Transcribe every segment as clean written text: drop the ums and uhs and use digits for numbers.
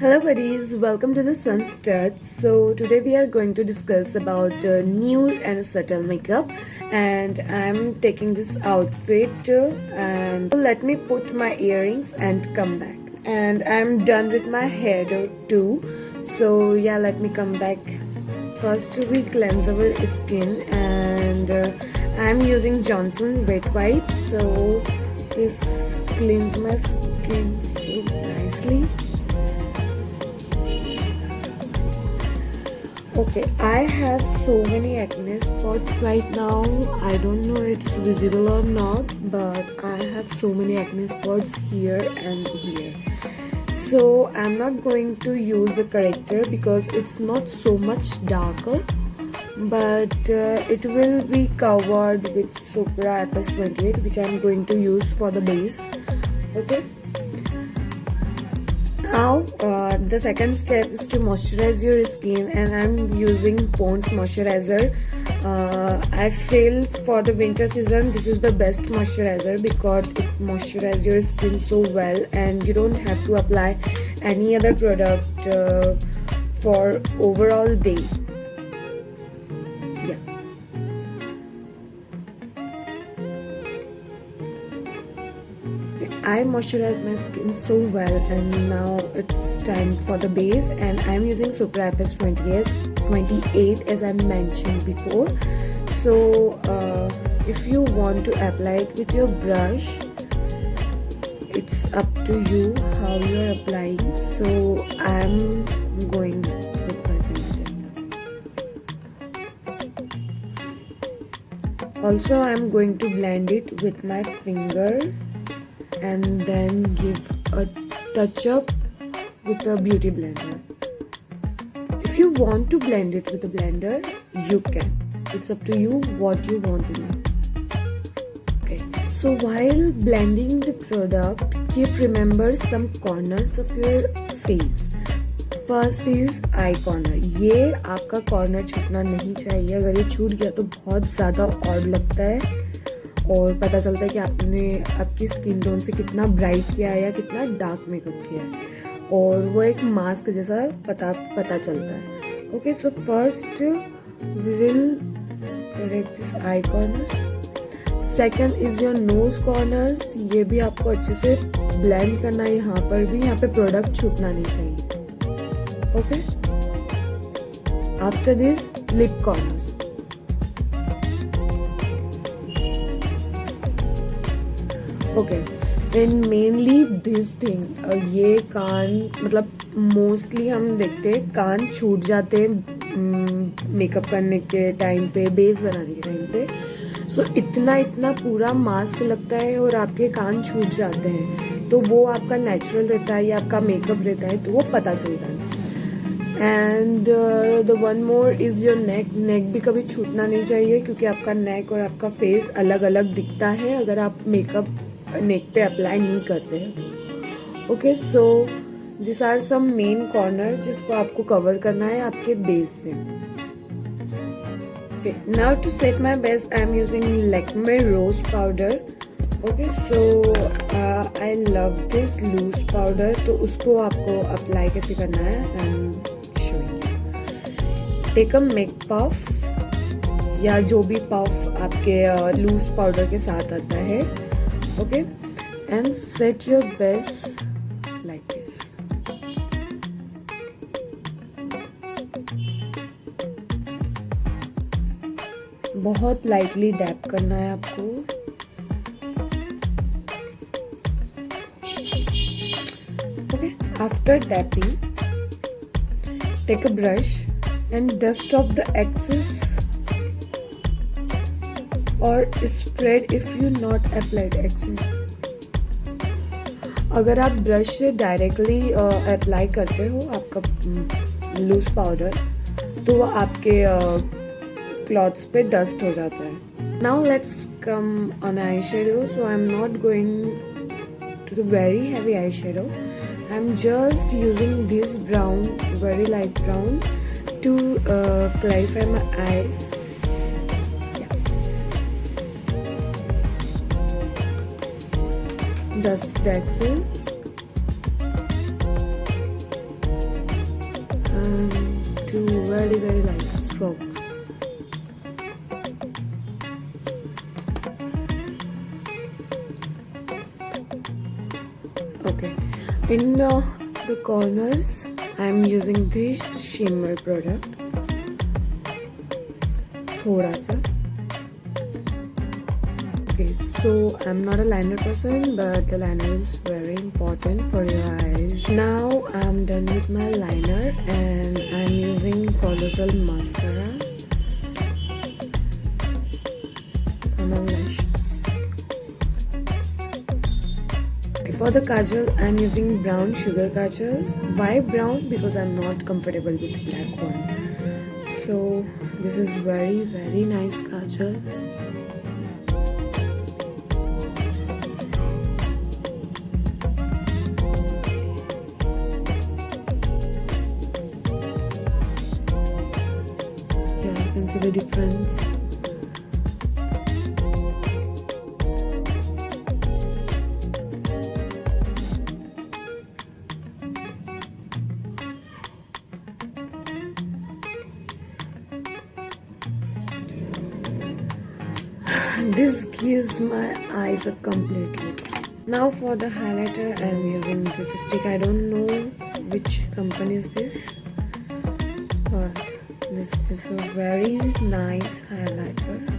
Hello buddies, welcome to the Sun's Touch. So today we are going to discuss about nude and subtle makeup, and I'm taking this outfit and let me put my earrings and come back. And I'm done with my hair too. So yeah, let me come back. First we cleanse our skin, and I'm using Johnson Wet Wipe. So this cleans my skin so nicely. Okay, I have so many acne spots right now. I don't know it's visible or not, but I have so many acne spots here and here. So I'm not going to use a corrector because it's not so much darker, but it will be covered with Supra FS28, which I'm going to use for the base. Okay. Now the second step is to moisturize your skin, and I'm using Pond's moisturizer. I feel for the winter season this is the best moisturizer because it moisturizes your skin so well, and you don't have to apply any other product for overall day. Yeah. I moisturize my skin so well, and now it's time for the base, and I'm using Supra FS28 as I mentioned before. So if you want to apply it with your brush, it's up to you how you're applying. So I'm going with my finger. Also, I'm going to blend it with my fingers and then give a touch up with a beauty blender. If you want to blend it with a blender, you can. It's up to you what you want to do. Okay, so while blending the product, keep remember some corners of your face. First is I corner. ये आपका corner छूटना नहीं चाहिए. अगर ये छूट गया तो बहुत ज़्यादा ऑड लगता है और पता चलता है कि आपने आपकी स्किन टोन से कितना ब्राइट किया है या कितना डार्क मेकअप किया है, और वो एक मास्क जैसा पता चलता है. Okay, so first we will correct this eye corners. Second is your nose corners. ये भी आपको अच्छे से ब्लेंड करना है. यहाँ पर भी यहाँ पे प्रोडक्ट छूटना नहीं चाहिए. Okay, after this lip corners. Okay, and mainly this thing, ये कान, मतलब मोस्टली हम देखते हैं कान छूट जाते हैं मेकअप करने के टाइम पे, बेस बनाने के टाइम पे. सो इतना पूरा मास्क लगता है और आपके कान छूट जाते हैं, तो वो आपका नेचुरल रहता है या आपका मेकअप रहता है, तो वो पता चलता है. And the one more is your neck. Neck भी कभी छूटना नहीं चाहिए क्योंकि आपका नेक और आपका फेस अलग अलग दिखता है अगर आप मेकअप नेक पे अप्लाई नहीं करते हैं. Okay, so this are some main corner जिसको आपको कवर करना है आपके बेस से. Okay, now to set my base I am using Lakme rose powder. Okay, so I love this loose powder. तो उसको आपको अप्लाई कैसे करना है I am showing you. Take a make puff या जो भी पफ आपके लूज पाउडर के साथ आता है. Okay, and set your base like this. बहुत लाइटली डैप करना है आपको. Okay, after dapping, take a brush and dust off the excess or spread if you not applied excess. अगर आप ब्रश से डायरेक्टली अप्लाई करते हो आपका लूज पाउडर, तो वो आपके क्लॉथ्स पे डस्ट हो जाता है. Now let's come on eye shadow. So I am not going to the very heavy eye shadow. I am just using this brown, very light brown, to clarify my eyes. Dust the excess. do very light strokes. Okay, in the corners I'm using this shimmer product, thoda sa. Okay, so I'm not a liner person, but the liner is very important for your eyes. Now I'm done with my liner and I'm using Colossal mascara for my lashes. Okay, for the kajal I'm using brown sugar kajal. Why brown? Because I'm not comfortable with the black one. So this is very nice kajal. You can see the difference. This gives my eyes a complete look. Now for the highlighter, I am using this stick. I don't know which company is this, but this is a very nice highlighter.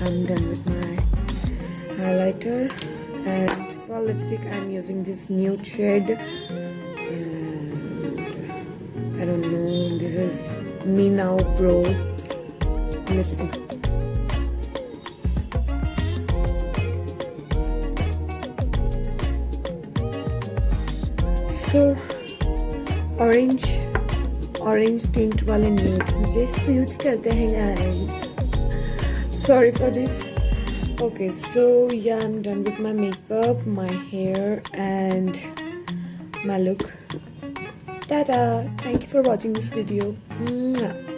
I'm done with my highlighter, and for lipstick I'm using this nude shade, and I don't know, this is Me Now Pro lipstick. So orange tint वाले nude मुझे suit करते हैं guys. Sorry for this. Okay, so yeah, I'm done with my makeup, my hair and my look. Ta-da! Thank you for watching this video. Mwah.